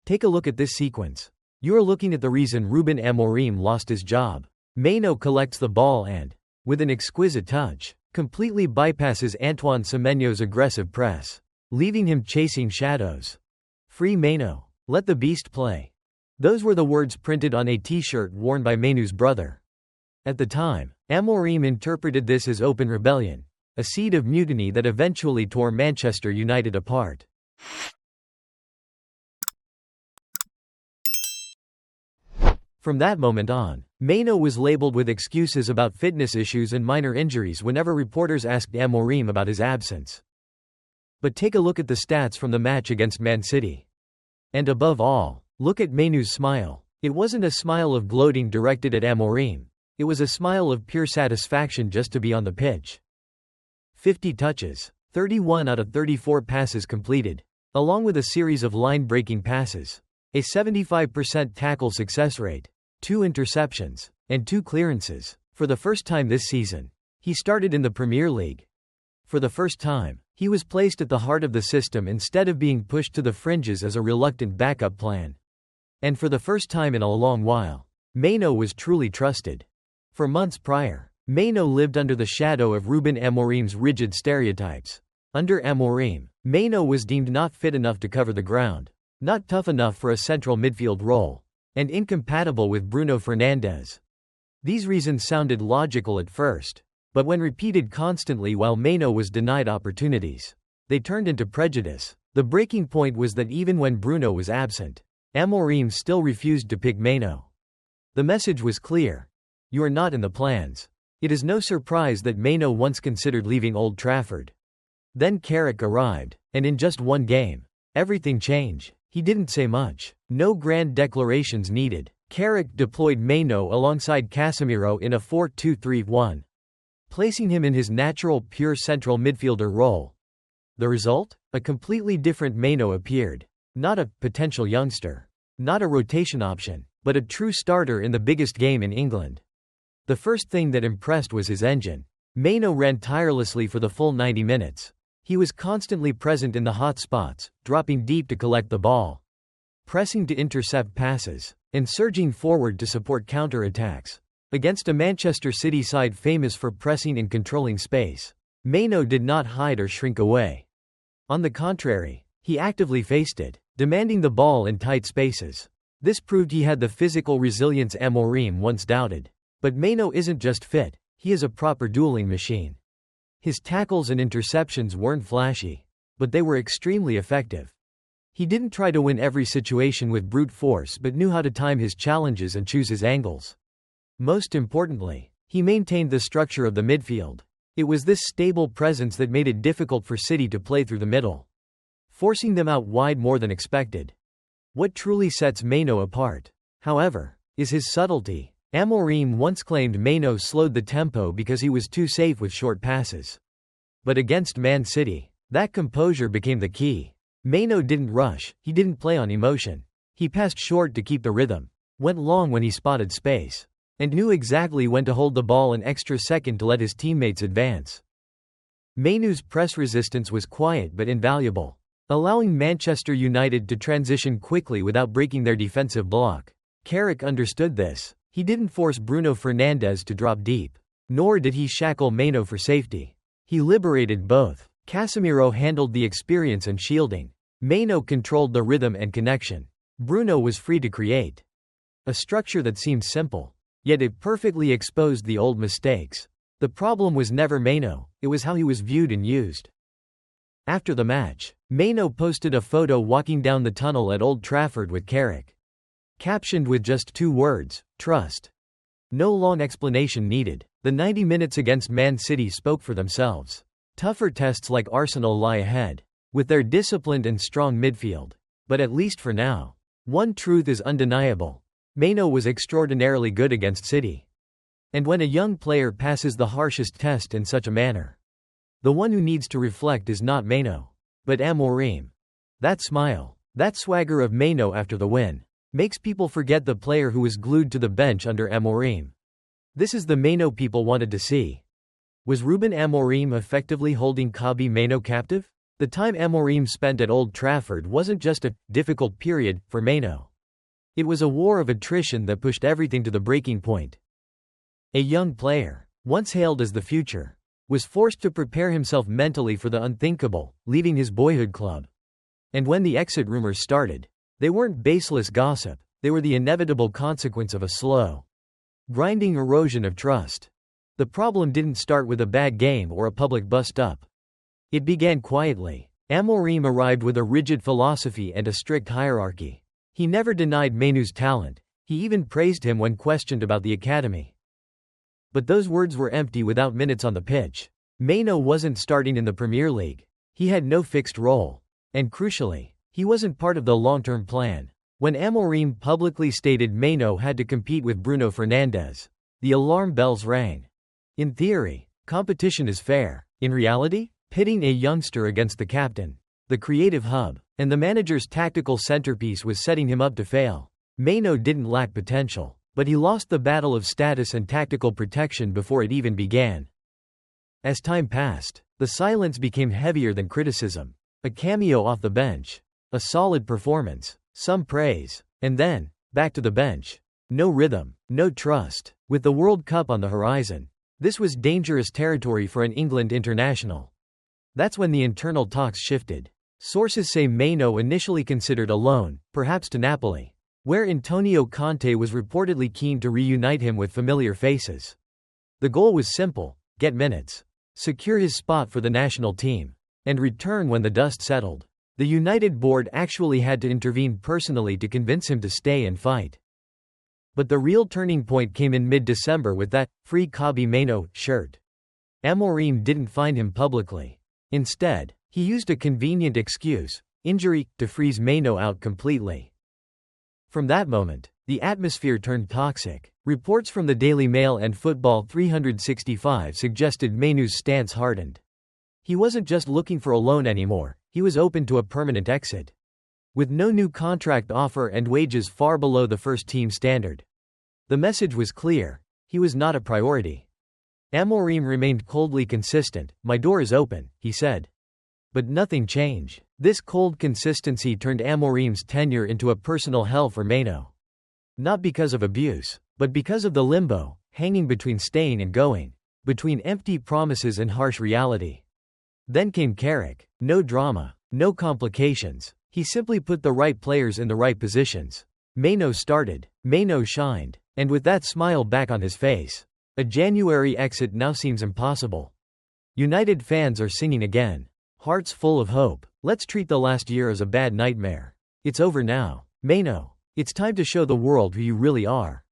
Take a look at this sequence. You're looking at the reason Ruben Amorim lost his job. Mainoo collects the ball and, with an exquisite touch, completely bypasses Antoine Semenyo's aggressive press, leaving him chasing shadows. Free Mainoo. Let the beast play. Those were the words printed on a t-shirt worn by Mainoo's brother. At the time, Amorim interpreted this as open rebellion, a seed of mutiny that eventually tore Manchester United apart. From that moment on, Mainoo was labelled with excuses about fitness issues and minor injuries whenever reporters asked Amorim about his absence. But take a look at the stats from the match against Man City. And above all, look at Mainoo's smile. It wasn't a smile of gloating directed at Amorim. It was a smile of pure satisfaction just to be on the pitch. 50 touches, 31 out of 34 passes completed, along with a series of line-breaking passes, a 75% tackle success rate, 2 interceptions, and 2 clearances. For the first time this season, he started in the Premier League. For the first time, he was placed at the heart of the system instead of being pushed to the fringes as a reluctant backup plan. And for the first time in a long while, Mainoo was truly trusted. For months prior, Mainoo lived under the shadow of Ruben Amorim's rigid stereotypes. Under Amorim, Mainoo was deemed not fit enough to cover the ground, not tough enough for a central midfield role, and incompatible with Bruno Fernandes. These reasons sounded logical at first, but when repeated constantly while Mainoo was denied opportunities, they turned into prejudice. The breaking point was that even when Bruno was absent, Amorim still refused to pick Mainoo. The message was clear. You are not in the plans. It is no surprise that Mainoo once considered leaving Old Trafford. Then Carrick arrived, and in just one game, everything changed. He didn't say much. No grand declarations needed. Carrick deployed Mainoo alongside Casemiro in a 4-2-3-1, placing him in his natural pure central midfielder role. The result? A completely different Mainoo appeared. Not a potential youngster. Not a rotation option, but a true starter in the biggest game in England. The first thing that impressed was his engine. Mainoo ran tirelessly for the full 90 minutes. He was constantly present in the hot spots, dropping deep to collect the ball, pressing to intercept passes, and surging forward to support counter-attacks. Against a Manchester City side famous for pressing and controlling space, Mainoo did not hide or shrink away. On the contrary, he actively faced it, demanding the ball in tight spaces. This proved he had the physical resilience Amorim once doubted. But Mainoo isn't just fit, he is a proper dueling machine. His tackles and interceptions weren't flashy, but they were extremely effective. He didn't try to win every situation with brute force but knew how to time his challenges and choose his angles. Most importantly, he maintained the structure of the midfield. It was this stable presence that made it difficult for City to play through the middle, forcing them out wide more than expected. What truly sets Mainoo apart, however, is his subtlety. Amorim once claimed Mainoo slowed the tempo because he was too safe with short passes. But against Man City, that composure became the key. Mainoo didn't rush, he didn't play on emotion. He passed short to keep the rhythm, went long when he spotted space, and knew exactly when to hold the ball an extra second to let his teammates advance. Mainoo's press resistance was quiet but invaluable, allowing Manchester United to transition quickly without breaking their defensive block. Carrick understood this. He didn't force Bruno Fernandes to drop deep, nor did he shackle Mainoo for safety. He liberated both. Casemiro handled the experience and shielding. Mainoo controlled the rhythm and connection. Bruno was free to create. A structure that seemed simple, yet it perfectly exposed the old mistakes. The problem was never Mainoo, it was how he was viewed and used. After the match, Mainoo posted a photo walking down the tunnel at Old Trafford with Carrick, captioned with just 2 words, trust. No long explanation needed. The 90 minutes against Man City spoke for themselves. Tougher tests like Arsenal lie ahead, with their disciplined and strong midfield. But at least for now, one truth is undeniable. Mainoo was extraordinarily good against City. And when a young player passes the harshest test in such a manner, the one who needs to reflect is not Mainoo, but Amorim. That smile, that swagger of Mainoo after the win, makes people forget the player who was glued to the bench under Amorim. This is the Mainoo people wanted to see. Was Ruben Amorim effectively holding Kobbie Mainoo captive? The time Amorim spent at Old Trafford wasn't just a difficult period for Mainoo. It was a war of attrition that pushed everything to the breaking point. A young player, once hailed as the future, was forced to prepare himself mentally for the unthinkable, leaving his boyhood club. And when the exit rumors started, they weren't baseless gossip, they were the inevitable consequence of a slow, grinding erosion of trust. The problem didn't start with a bad game or a public bust-up. It began quietly. Amorim arrived with a rigid philosophy and a strict hierarchy. He never denied Mainoo's talent, he even praised him when questioned about the academy. But those words were empty without minutes on the pitch. Mainoo wasn't starting in the Premier League. He had no fixed role. And crucially, he wasn't part of the long-term plan. When Amorim publicly stated Mainoo had to compete with Bruno Fernandes, the alarm bells rang. In theory, competition is fair. In reality, pitting a youngster against the captain, the creative hub, and the manager's tactical centerpiece was setting him up to fail. Mainoo didn't lack potential, but he lost the battle of status and tactical protection before it even began. As time passed, the silence became heavier than criticism. A cameo off the bench, a solid performance, some praise, and then, back to the bench. No rhythm, no trust. With the World Cup on the horizon, this was dangerous territory for an England international. That's when the internal talks shifted. Sources say Mainoo initially considered a loan, perhaps to Napoli, where Antonio Conte was reportedly keen to reunite him with familiar faces. The goal was simple: get minutes, secure his spot for the national team, and return when the dust settled. The United board actually had to intervene personally to convince him to stay and fight. But the real turning point came in mid-December with that "Free Kobbie Mainoo" shirt. Amorim didn't find him publicly. Instead, he used a convenient excuse, injury, to freeze Mainoo out completely. From that moment, the atmosphere turned toxic. Reports from the Daily Mail and Football 365 suggested Mainoo's stance hardened. He wasn't just looking for a loan anymore, he was open to a permanent exit. With no new contract offer and wages far below the first-team standard. The message was clear: he was not a priority. Amorim remained coldly consistent. "My door is open," he said. But nothing changed. This cold consistency turned Amorim's tenure into a personal hell for Mainoo. Not because of abuse, but because of the limbo, hanging between staying and going, between empty promises and harsh reality. Then came Carrick. No drama, no complications. He simply put the right players in the right positions. Mainoo started, Mainoo shined, and with that smile back on his face, a January exit now seems impossible. United fans are singing again, hearts full of hope. Let's treat the last year as a bad nightmare. It's over now. Mainoo, it's time to show the world who you really are.